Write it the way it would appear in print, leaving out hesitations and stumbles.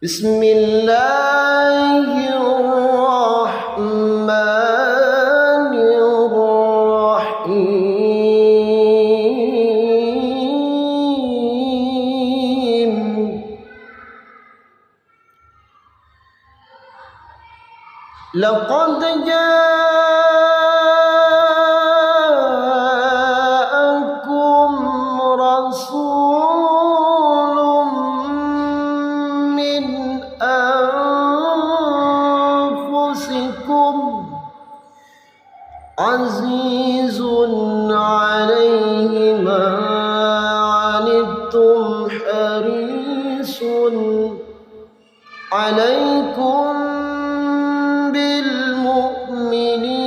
بسم الله الرحمن الرحيم لقد جاءكم رسول من أنفسكم عزيز عليه ما عنتم حريص عليكم بالمؤمنين